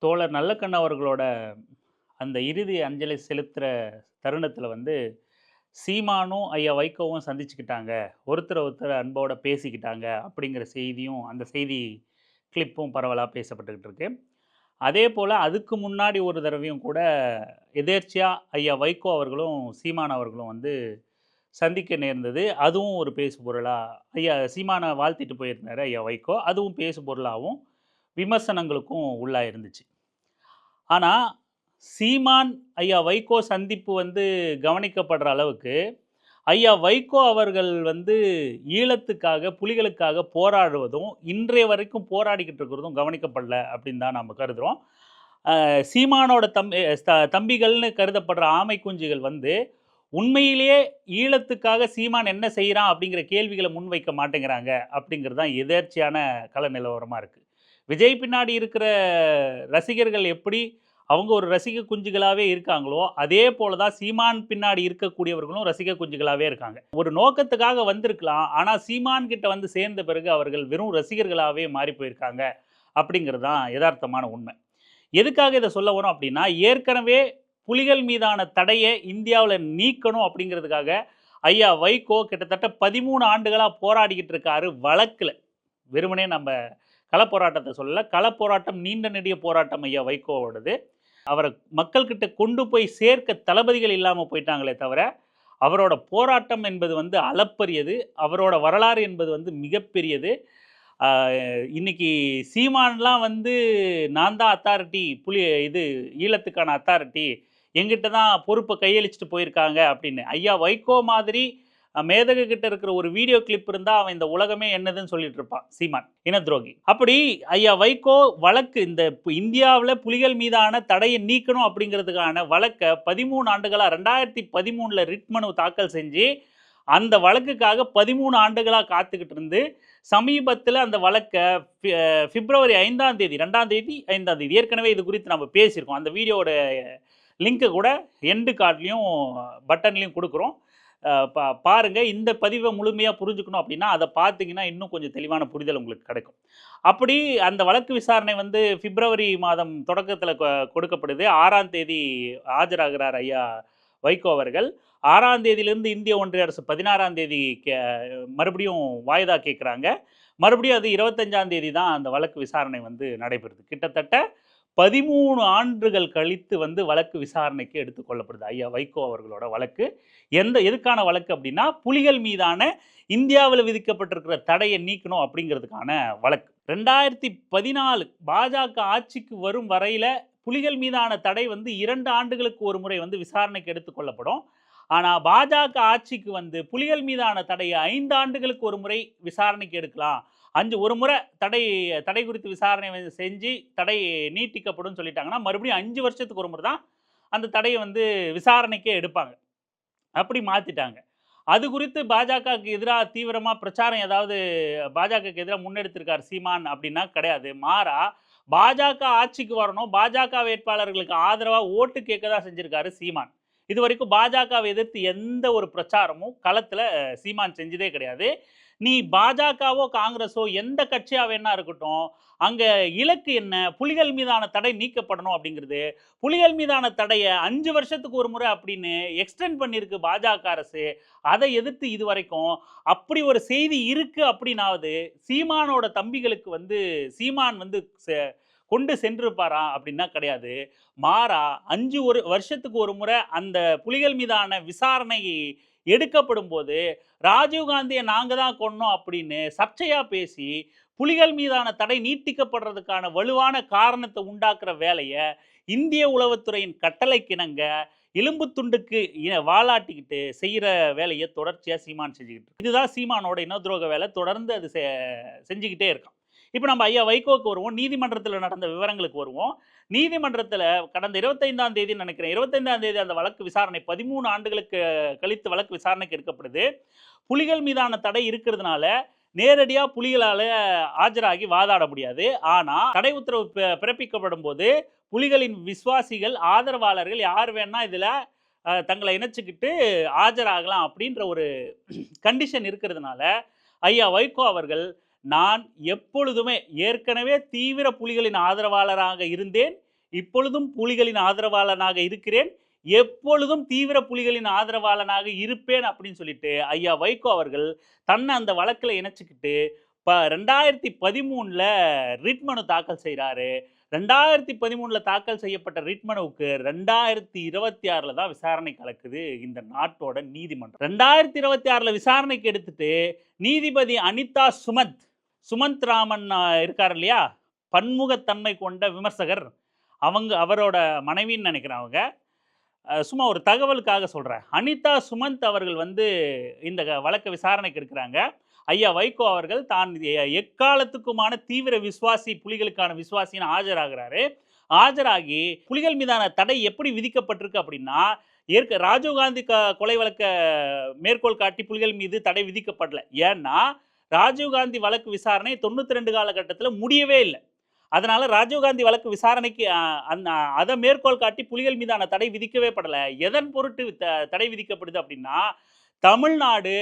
தோழர் நல்லக்கண்ணு அவர்களோட அந்த இறுதி அஞ்சலி செலுத்துற தருணத்துல சீமானும், ஐயா வைகோவும் சந்திச்சுக்கிட்டாங்க. ஒருத்தர் அன்போட பேசிக்கிட்டாங்க அப்படிங்கிற செய்தியும், அந்த செய்தி கிளிப்பும் பரவலா பேசப்பட்டுக்கிட்டு இருக்கு. அதேபோல அதுக்கு முன்னாடி ஒரு தடவையும் கூட எதேர்ச்சியா ஐயா வைகோ அவர்களும், சீமான் அவர்களும் சந்திக்க நேர்ந்தது. அதுவும் ஒரு பேசு பொருளா ஐயா சீமான வாழ்த்திட்டு போயிருந்தாரு ஐயா வைகோ. அதுவும் பேசு பொருளாவும், விமர்சனங்களுக்கும் உள்ளாயிருந்துச்சு. ஆனா, சீமான், ஐயா வைகோ சந்திப்பு கவனிக்கப்படுற அளவுக்கு, ஐயா வைகோ அவர்கள் ஈழத்துக்காக, புலிகளுக்காக போராடுவதும், இன்றைய வரைக்கும் போராடிக்கிட்டு இருக்கிறதும் கவனிக்கப்படல அப்படின்னு தான் நம்ம கருதுறோம். சீமானோட தம்பிகள்னு கருதப்படுற ஆமை குஞ்சுகள் உண்மையிலேயே ஈழத்துக்காக சீமான் என்ன செய்றான் அப்படிங்கிற கேள்விகள முன்வைக்க மாட்டேங்கிறாங்க அப்படிங்கிறது தான் எதேர்ச்சியான கள நிலவரமா இருக்கு. விஜய் பின்னாடி இருக்கிற ரசிகர்கள் எப்படி அவங்க ஒரு ரசிக குஞ்சுகளாவே இருக்காங்களோ, அதே போல தான் சீமான் பின்னாடி இருக்கக்கூடியவர்களும் ரசிக குஞ்சுகளாவே இருக்காங்க. ஒரு நோக்கத்துக்காக வந்திருக்கலாம். ஆனா சீமான் கிட்ட சேர்ந்த பிறகு அவர்கள் வெறும் ரசிகர்களாவே மாறி போயிருக்காங்க. அப்படிங்கிறது தான் எதார்த்தமான உண்மை. எதுக்காக இத சொல்ல வரோம் அப்படின்னா, ஏற்கனவே புலிகள் மீதான தடைய இந்தியாவுல நீக்கணும் அப்படிங்கிறதுக்காக, ஐயா வைகோ கிட்டத்தட்ட 13 ஆண்டுகளா போராடிக்கிட்டு இருக்காரு வழக்குல. வெறுமனே நம்ப களப்போராட்டத்த சொல்லல. களப்போராட்டம் நீண்ட நெடிய போராட்டம் ஐயா வைகோவோடது. அவர மக்கள்கிட்ட கொண்டு போய் சேர்க்க தளபதிகள் இல்லாம போயிட்டாங்களே தவிர, அவரோட போராட்டம் என்பது அளப்பரியது. அவரோட வரலாறு என்பது மிகப்பெரியது. ஆ இன்னைக்கு சீமான்லாம் நான் தான் அத்தாரிட்டி, இது ஈழத்துக்கான அத்தாரிட்டி, என்கிட்ட தான் பொறுப்ப கையளிச்சுட்டு போயிருக்காங்க அப்படின்னு. ஐயா வைகோ மாதிரி மேதகு கிட்ட இருக்கிற ஒரு வீடியோ கிளிப் இருந்தா, அவன் இந்த உலகமே என்னதுன்னு சொல்லிட்டு இருப்பான் சீமான். இன துரோகி. அப்படி ஐயா வைகோ வழக்கு இந்தியாவுல புலிகள் மீதான தடைய நீக்கணும் அப்படிங்கிறதுக்கான வழக்க 13 ஆண்டுகளா 2013ல ரிட் மனு தாக்கல் செஞ்சு, அந்த வழக்குக்காக 13 ஆண்டுகளா காத்துக்கிட்டு இருந்து, சமீபத்தில அந்த வழக்க பிப்ரவரி 5ஆம் தேதி 2ஆம் தேதி 5ஆம் தேதி ஏற்கனவே இது குறித்து நம்ம பேசியிருக்கோம். அந்த வீடியோவோட லிங்க் கூட எண்டு கார்ட்லயும் பட்டன்லயும் குடுக்குறோம். பாருங்க. இந்த பதிவ முழுமையா புரிஞ்சுக்கணும் அப்படின்னா, அத பார்த்தீங்கன்னா, இன்னும் கொஞ்சம் தெளிவான புரிதல் உங்களுக்கு கிடைக்கும். அப்படி அந்த வழக்கு விசாரணை பிப்ரவரி மாதம் தொடக்கத்தில கொடுக்கப்படுது. 6ஆம் தேதி ஆஜராகிறார் ஐயா வைகோ அவர்கள். 6ஆம் தேதியிலிருந்து இந்திய ஒன்றிய அரசு 16ஆம் தேதி மறுபடியும் வாய்தா கேட்குறாங்க. மறுபடியும் அது 25ஆம் தேதி தான் அந்த வழக்கு விசாரணை நடைபெறுது. கிட்டத்தட்ட 13 ஆண்டுகள் கழித்து வழக்கு விசாரணைக்கு எடுத்துக் கொள்ளப்படுது ஐயா வைகோ அவர்களோட வழக்கு. எதுக்கான வழக்கு அப்படின்னா, புலிகள் மீதான இந்தியாவில் விதிக்கப்பட்டிருக்கிற தடையை நீக்கணும் அப்படிங்கிறதுக்கான வழக்கு. 2014 பாஜக ஆட்சிக்கு வரும் வரையில புலிகள் மீதான தடை 2 ஆண்டுகளுக்கு ஒரு முறை விசாரணைக்கு எடுத்துக் கொள்ளப்படும். ஆனா பாஜக ஆட்சிக்கு புலிகள் மீதான தடையை 5 ஆண்டுகளுக்கு ஒரு முறை விசாரணைக்கு எடுக்கலாம். ஒரு முறை தடை குறித்து விசாரணை செஞ்சு தடை நீட்டிக்கப்படும் சொல்லிட்டாங்கன்னா, மறுபடியும் 5 வருஷத்துக்கு ஒரு முறை தான் அந்த தடைய விசாரணைக்கே எடுப்பாங்க. அப்படி மாத்திட்டாங்க. அது குறித்து பாஜகவுக்கு எதிரா தீவிரமா பிரச்சாரம் ஏதாவது பாஜகவுக்கு எதிரா முன்னெடுத்திருக்கார் சீமான் அப்படின்னா கிடையாது. மாறா பாஜக ஆட்சிக்கு வரணும், பாஜக வேட்பாளர்களுக்கு ஆதரவா ஓட்டு கேட்க தான் செஞ்சிருக்காரு சீமான். இதுவரைக்கும் பாஜகவை எதிர்த்து எந்த ஒரு பிரச்சாரமும் களத்துல சீமான் செஞ்சதே கிடையாது. நீ பாஜகவோ, காங்கிரஸோ எந்த கட்சியா வேணா இருக்கட்டும், அங்க இலக்கு என்ன? புலிகள் மீதான தடை நீக்கப்படணும் அப்படிங்கிறது. புலிகள் மீதான தடைய 5 வருஷத்துக்கு ஒரு முறை அப்படின்னு எக்ஸ்டெண்ட் பண்ணியிருக்கு பாஜக அரசு. அதை எதிர்த்து இதுவரைக்கும் அப்படி ஒரு செய்தி இருக்கு அப்படின்னாவது சீமானோட தம்பிகளுக்கு சீமான் கொண்டு சென்றிருப்பாரா அப்படின்னா கிடையாது. மாறா 5 வருஷத்துக்கு ஒரு முறை அந்த புலிகள் மீதான விசாரணை எடுக்கப்படும் போது ராஜீவ்காந்தியை நாங்க தான் கொன்னோம் அப்படின்னு சர்ச்சையா பேசி புலிகள் மீதான தடை நீட்டிக்கப்படுறதுக்கான வலுவான காரணத்தை உண்டாக்குற வேலையை இந்திய உளவுத்துறையின் கட்டளைக்கிணங்க எலும்பு துண்டுக்கு வாலாட்டிக்கிட்டு செய்யற வேலையை தொடர்ச்சியா சீமான் செஞ்சுக்கிட்டு இருக்கு. இதுதான் சீமானோட இனதுரோக வேலை. தொடர்ந்து அது செஞ்சுக்கிட்டே இருக்கான். இப்போ நம்ம ஐயா வைகோக்கு வருவோம். நீதிமன்றத்தில் நடந்த விவரங்களுக்கு வருவோம். நீதிமன்றத்தில் கடந்த 25ஆம் தேதி நினைக்கிறேன், 25ஆம் தேதி அந்த வழக்கு விசாரணை 13 ஆண்டுகளுக்கு கழித்து வழக்கு விசாரணைக்கு எடுக்கப்படுது. புலிகள் மீதான தடை இருக்கிறதுனால நேரடியா புலிகளால ஆஜராகி வாதாட முடியாது. ஆனா தடை உத்தரவு பிறப்பிக்கப்படும் போது புலிகளின் விசுவாசிகள், ஆதரவாளர்கள் யார் வேணா இதுல தங்களை இணைச்சுக்கிட்டு ஆஜராகலாம் அப்படின்ற ஒரு கண்டிஷன் இருக்கிறதுனால ஐயா வைகோ அவர்கள், நான் எப்பொழுதுமே ஏற்கனவே தீவிர புலிகளின் ஆதரவாளராக இருந்தேன், இப்பொழுதும் புலிகளின் ஆதரவாளனாக இருக்கிறேன். எப்பொழுதும் தீவிர புலிகளின் ஆதரவாளனாக இருப்பேன் அப்படின்னு சொல்லிட்டு ஐயா வைகோ அவர்கள் தன்னை அந்த வழக்குல இணைச்சுக்கிட்டு 2013ல ரிட் மனு தாக்கல் செய்றாரு. 2013ல தாக்கல் செய்யப்பட்ட ரிட் மனுவுக்கு 2026ல தான் விசாரணை கலக்குது இந்த நாட்டோட நீதிமன்றம். 2026ல விசாரணைக்கு எடுத்துட்டு நீதிபதி அனிதா சுமந்த் ராமன் இருக்காரு இல்லையா? பன்முகத்தன்மை கொண்ட விமர்சகர். அவரோட மனைவின்னு நினைக்கிறேன் அவங்க. சும்மா ஒரு தகவலுக்காக சொல்றேன். அனிதா சுமந்த் அவர்கள் வந்து இந்த வழக்க விசாரணைக்கு எடுக்குறாங்க. ஐயா வைகோ அவர்கள் தான் எக்காலத்துக்குமான தீவிர விசுவாசி, புலிகளுக்கான விசுவாசின்னு ஆஜராகுறாரு. ஆஜராகி புலிகள் மீதான தடை எப்படி விதிக்கப்பட்டிருக்கு அப்படின்னா, ராஜீவ்காந்தி கொலை வழக்க மேற்கோள் காட்டி புலிகள் மீது தடை விதிக்கப்படல. ஏன்னா, ராஜீவ்காந்தி வழக்கு விசாரணை 92 காலகட்டத்தில முடியவே இல்ல. அதனால ராஜீவ்காந்தி வழக்கு விசாரணைக்கு அதை மேற்கோள் காட்டி புலிகள் மீதான தடை விதிக்கவே படல. எதன் பொருட்டு தடை விதிக்கப்படுது அப்படின்னா, தமிழ்நாடு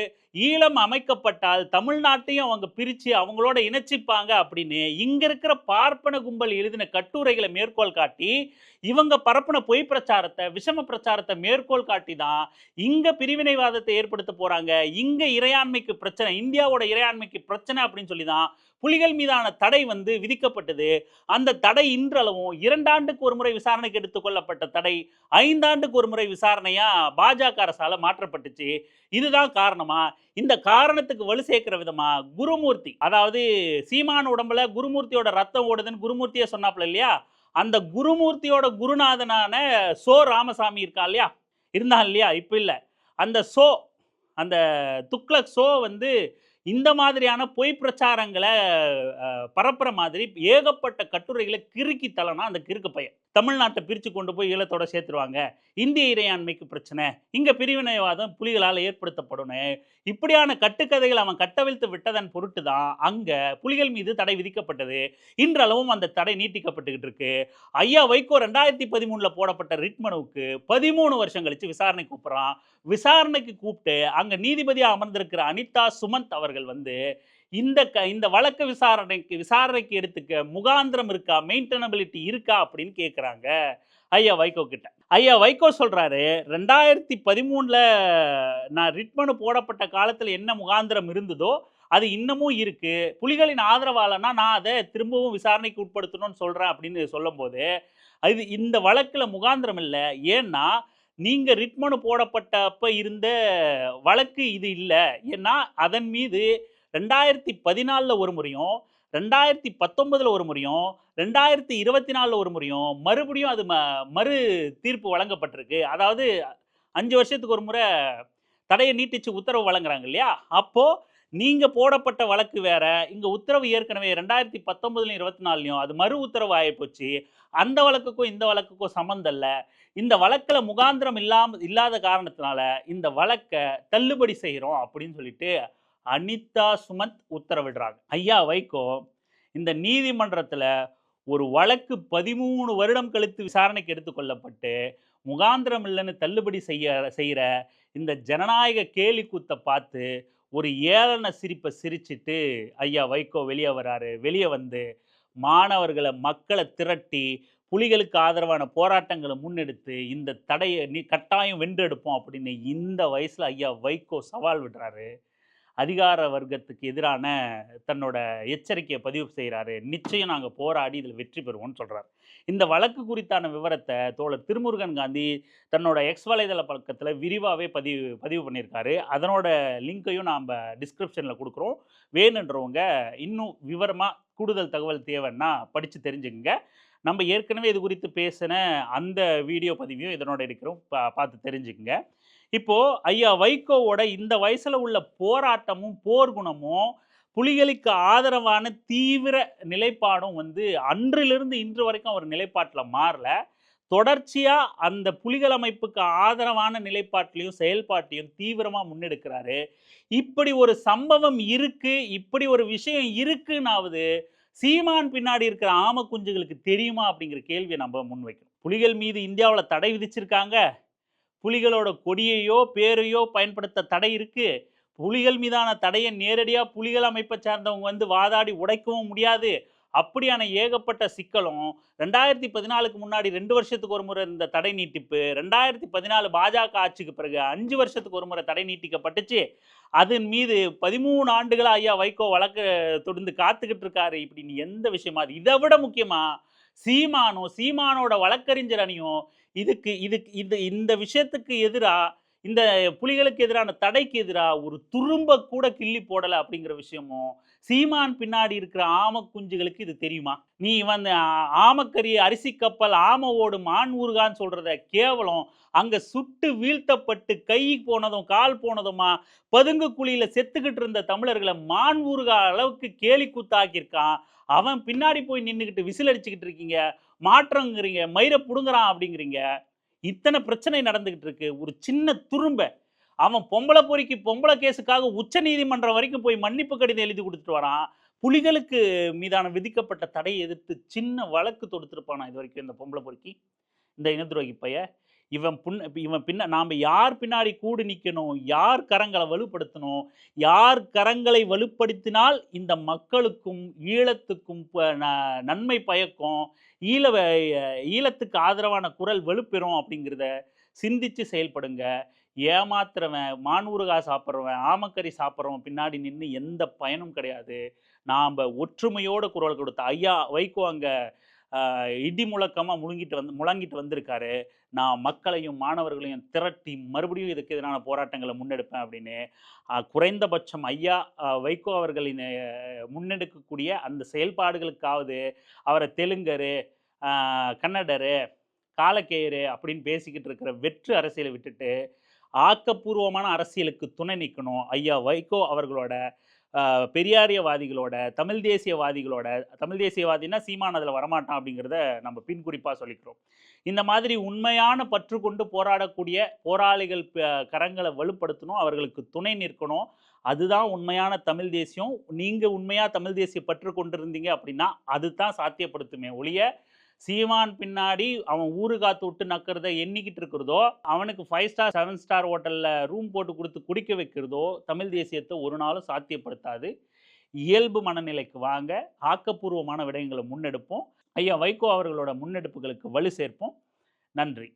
ஈழம் அமைக்கப்பட்டால் தமிழ்நாட்டையும் அவங்க பிரிச்சு அவங்களோட இணைச்சிப்பாங்க அப்படின்னு இங்க இருக்கிற பார்ப்பன கும்பல் எழுதின கட்டுரைகளை மேற்கோள் காட்டி இவங்க பரப்புன பொய் பிரச்சாரத்தை, விஷம பிரச்சாரத்தை மேற்கோள் காட்டி தான் இங்க பிரிவினைவாதத்தை ஏற்படுத்த போறாங்க. இங்க இறையாண்மைக்கு பிரச்சனை, இந்தியாவோட இறையாண்மைக்கு பிரச்சனை அப்படின்னு சொல்லி தான் புலிகள் மீதான தடை வந்து விதிக்கப்பட்டது. அந்த தடை இன்றளவும் 2 ஆண்டுக்கு ஒரு முறை விசாரணைக்கு எடுத்துக்கொள்ளப்பட்ட தடை 5 ஆண்டுக்கு ஒரு முறை விசாரணையா பாஜக அரசால மாற்றப்பட்டுச்சு. இதுதான் காரணமா? இந்த காரணத்துக்கு வலு சேர்க்கிற விதமா குருமூர்த்தி, அதாவது சீமான் உடம்புல குருமூர்த்தியோட ரத்தம் ஓடுதுன்னு குருமூர்த்தியே சொன்னாப்ல இல்லையா? அந்த குருமூர்த்தியோட குருநாதனான ராமசாமி இருக்கான் இல்லையா? இருந்தான் இல்லையா? இப்ப இல்ல. அந்த அந்த துக்ளக் வந்து இந்த மாதிரியான பொய் பிரச்சாரங்களை பரப்புற மாதிரி ஏகப்பட்ட கட்டுரைகளை கிறுக்கி தள்ளனா அந்த கிறுக்கு பையன். தமிழ்நாட்டை பிரித்து கொண்டு போய் ஈழத்தோட சேர்த்துருவாங்க, இந்திய இறையாண்மைக்கு பிரச்சனை, இங்கே பிரிவினைவாதம் புலிகளால் ஏற்படுத்தப்படும், இப்படியான கட்டுக்கதைகள் அவன் கட்டவிழ்த்து விட்டதன் பொருட்டு தான் அங்கே புலிகள் மீது தடை விதிக்கப்பட்டது. இன்றளவும் அந்த தடை நீட்டிக்கப்பட்டுக்கிட்டு இருக்கு. ஐயா வைகோ 2013ல் போடப்பட்ட ரிட் மனுவுக்கு 13 வருஷம் கழிச்சு விசாரணை கூப்பிட்றான். விசாரணைக்கு கூப்பிட்டு அங்கே நீதிபதியாக அமர்ந்திருக்கிற அனிதா சுமந்த் அவர்கள் வந்து இந்த வழக்கு விசாரணைக்கு எடுத்துக்க முகாந்திரம் இருக்கா, மெயின்டெனபிலிட்டி இருக்கா அப்படின்னு கேட்குறாங்க ஐயா வைகோ கிட்ட. ஐயா வைகோ சொல்றாரு, 2013ல நான் ரிட் மனு போடப்பட்ட காலத்தில் என்ன முகாந்திரம் இருந்ததோ அது இன்னமும் இருக்கு. புலிகளின் ஆதரவாளனா நான் அதை திரும்பவும் விசாரணைக்கு உட்படுத்தணும்னு சொல்றேன் அப்படின்னு சொல்லும்போது, அது இந்த வழக்குல முகாந்திரம் இல்லை. ஏன்னா நீங்க ரிட் மனு போடப்பட்டப்ப இருந்த வழக்கு இது இல்லை. ஏன்னா அதன் மீது 2014ல் ஒரு முறையும், 2019ல் ஒரு முறையும், 2024ல் ஒரு முறையும் மறுபடியும் அது மறு தீர்ப்பு வழங்கப்பட்டிருக்கு. அதாவது 5 வருஷத்துக்கு ஒரு முறை தடையை நீட்டிச்சு உத்தரவு வழங்குறாங்க இல்லையா? அப்போ நீங்க போடப்பட்ட வழக்கு வேற, இங்க உத்தரவு ஏற்கனவே 2019லையும் 24லையும் அது மறு உத்தரவு ஆயிப்போச்சு. அந்த வழக்குக்கும் இந்த வழக்குக்கும் சம்மந்தம் இல்ல. இந்த வழக்குல முகாந்திரம் இல்லாத காரணத்தினால இந்த வழக்க தள்ளுபடி செய்கிறோம் அப்படின்னு சொல்லிட்டு அனிதா சுமந்த் உத்தரவிடுறாங்க. ஐயா வைகோ இந்த நீதிமன்றத்துல ஒரு வழக்கு 13 வருடம் கழித்து விசாரணைக்கு எடுத்துக்கொள்ளப்பட்டு முகாந்திரம் இல்லைன்னு தள்ளுபடி செய்கிற இந்த ஜனநாயக கேலி கூத்தை பார்த்து ஒரு ஏளன சிரிப்பை சிரிச்சிட்டு ஐயா வைகோ வெளியே வராரு. வெளியே வந்து மாணவர்களை, மக்களை திரட்டி புலிகளுக்கு ஆதரவான போராட்டங்களை முன்னெடுத்து இந்த தடையை கட்டாயம் வென்றெடுப்போம் அப்படின்னு இந்த வயசுல ஐயா வைகோ சவால் விடுறாரு. அதிகார வர்க்கத்துக்கு எதிரான தன்னோட எச்சரிக்கையை பதிவு செய்கிறாரு. நிச்சயம் நாங்கள் போராடி இதில் வெற்றி பெறுவோம்னு சொல்கிறார். இந்த வழக்கு குறித்தான விவரத்தை தோழர் திருமுருகன் காந்தி தன்னோட எக்ஸ் வலைதள பக்கத்தில் விரிவாகவே பதிவு பண்ணியிருக்காரு. அதனோட லிங்க்கையும் நாம் டிஸ்கிரிப்ஷனில் கொடுக்குறோம். வேணுன்றவங்க இன்னும் விவரமாக கூடுதல் தகவல் தேவைன்னா படித்து தெரிஞ்சுக்கங்க. நம்ம ஏற்கனவே இது குறித்து பேசின அந்த வீடியோ பதிவையும் இதனோட இருக்கிறோம், பார்த்து தெரிஞ்சுக்கங்க. இப்போ ஐயா வைகோவோட இந்த வயசுல உள்ள போராட்டமும் போர்க்குணமும் புலிகளுக்கு ஆதரவான தீவிர நிலைப்பாடும் வந்து அன்றிலிருந்து இன்று வரைக்கும் ஒரு நிலைப்பாட்டில் மாறல. தொடர்ச்சியா அந்த புலிகள் அமைப்புக்கு ஆதரவான நிலைப்பாட்டிலையும் செயல்பாட்டையும் தீவிரமா முன்னெடுக்கிறாரு. இப்படி ஒரு சம்பவம் இருக்கு, இப்படி ஒரு விஷயம் இருக்குன்னாவது சீமான் பின்னாடி இருக்கிற ஆம குஞ்சுகளுக்கு தெரியுமா அப்படிங்கிற கேள்வியை நம்ம முன்வைக்கணும். புலிகள் மீது இந்தியாவில் தடை விதிச்சிருக்காங்க. புலிகளோட கொடியையோ பேரையோ பயன்படுத்த தடை இருக்கு. புலிகள் மீதான தடையை நேரடியாக புலிகள் அமைப்பை சார்ந்தவங்க வந்து வாதாடி உடைக்கவும் முடியாது. அப்படியான ஏகப்பட்ட சிக்கலும் 2014க்கு முன்னாடி 2 வருஷத்துக்கு ஒரு முறை இந்த தடை நீட்டிப்பு, 2014 பாஜக ஆட்சிக்கு பிறகு 5 வருஷத்துக்கு ஒரு முறை தடை நீட்டிக்கப்பட்டுச்சு. அதன் மீது 13 ஆண்டுகளா ஐயா வைகோ வழக்கு தொடர்ந்து காத்துக்கிட்டு இருக்காரு. இப்படின்னு எந்த விஷயமா அது இத விட முக்கியமா, சீமானோட வழக்கறிஞர் அணியும் இதுக்கு இதுக்கு இந்த விஷயத்துக்கு எதிரா, இந்த புலிகளுக்கு எதிரான தடைக்கு எதிரா ஒரு துரும்ப கூட கிள்ளி போடல அப்படிங்கிற விஷயமும், சீமான் பின்னாடி இருக்கிற ஆம குஞ்சுகளுக்கு இது தெரியுமா? நீ வந்து ஆமக்கறி, அரிசி கப்பல், ஆம ஓடும், மான் ஊறுகான்னு சொல்றத கேவலம் அங்க சுட்டு வீழ்த்தப்பட்டு கை போனதும், கால் போனதுமா பதுங்கு குழியில செத்துக்கிட்டு இருந்த தமிழர்கள மான் ஊறுகா அளவுக்கு கேலி கூத்தாக்கியிருக்கான். அவன் பின்னாடி போய் நின்னுகிட்டு விசில் அடிச்சுக்கிட்டு இருக்கீங்க. மாற்றம்ங்கிறீங்க, மயிர புடுங்குறான் அப்படிங்கிறீங்க. இத்தனை பிரச்சனை நடந்துகிட்டு இருக்கு. ஒரு சின்ன துரும்ப அவன் பொம்பள பொறிக்கு பொம்பள கேஸுக்காக உச்சநீதிமன்றம் வரைக்கும் போய் மன்னிப்பு கடிதம் எழுதி குடுத்துட்டு வரான். புலிகளுக்கு மீதான விதிக்கப்பட்ட தடையை எதிர்த்து சின்ன வழக்கு தொடுத்திருப்பானா இதுவரைக்கும் இந்த பொம்பள பொறுக்கி? இந்த இனத்துரோகி பைய. இவன் பின்ன நாம யார் பின்னாடி கூடு நிக்கணும்? யார் கரங்கள வலுப்படுத்தணும்? யார் கரங்களை வலுப்படுத்தினால் இந்த மக்களுக்கும், ஈழத்துக்கும் நன்மை பயக்கும்? ஈழ வ ஈழத்துக்கு ஆதரவான குரல் வலுப்பெறும் அப்படிங்கிறத சிந்திச்சு செயல்படுங்க. ஏமாத்துறவன், மானூறுகாய் சாப்பிட்றவன், ஆமக்கறி சாப்பிட்றவன் பின்னாடி நின்னு எந்த பயனும் கிடையாது. நாம ஒற்றுமையோட குரல் கொடுத்த ஐயா வைகோ அங்க இடி முழக்கமா முழங்கிட்டு வந்திருக்காரு. நான் மக்களையும், மாணவர்களையும் திரட்டி மறுபடியும் இதுக்கு எதிரான போராட்டங்கள முன்னெடுப்பேன் அப்படின்னு. குறைந்தபட்சம் ஐயா வைகோ அவர்களின் முன்னெடுக்கக்கூடிய அந்த செயல்பாடுகளுக்காவது அவர தெலுங்கரு, கன்னடரு, காலக்கேயரு அப்படின்னு பேசிக்கிட்டு இருக்கிற வெற்று அரசியலை விட்டுட்டு, ஆக்கப்பூர்வமான அரசியலுக்கு துணை நிக்கணும். ஐயா வைகோ அவர்களோட பெரியாரியவாதிகளோட, தமிழ் தேசியவாதிகளோட, தமிழ் தேசியவாதின்னா சீமான் அதில வரமாட்டான் அப்படிங்கிறத நம்ம பின் குறிப்பா சொல்லிக்கிறோம். இந்த மாதிரி உண்மையான பற்று கொண்டு போராடக்கூடிய போராளிகள் கரங்கள வலுப்படுத்தணும். அவர்களுக்கு துணை நிற்கணும். அதுதான் உண்மையான தமிழ் தேசியம். நீங்க உண்மையா தமிழ் தேசிய பற்று கொண்டிருந்தீங்க அப்படின்னா, அதுதான் சாத்தியப்படுத்துமே ஒழிய, சீமான் பின்னாடி அவன் ஊறுகாத்து விட்டு நக்கிறத எண்ணிக்கிட்டு இருக்கிறதோ, அவனுக்கு 5 ஸ்டார், 7 ஸ்டார் ஹோட்டல்ல ரூம் போட்டு குடுத்து குடிக்க வைக்கிறதோ, தமிழ் தேசியத்த ஒரு நாளும் சாத்தியப்படுத்தாது. இயல்பு மனநிலைக்கு வாங்க. ஆக்கப்பூர்வமான விடயங்கள முன்னெடுப்போம். ஐயா வைகோ அவர்களோட முன்னெடுப்புகளுக்கு வலு சேர்ப்போம். நன்றி.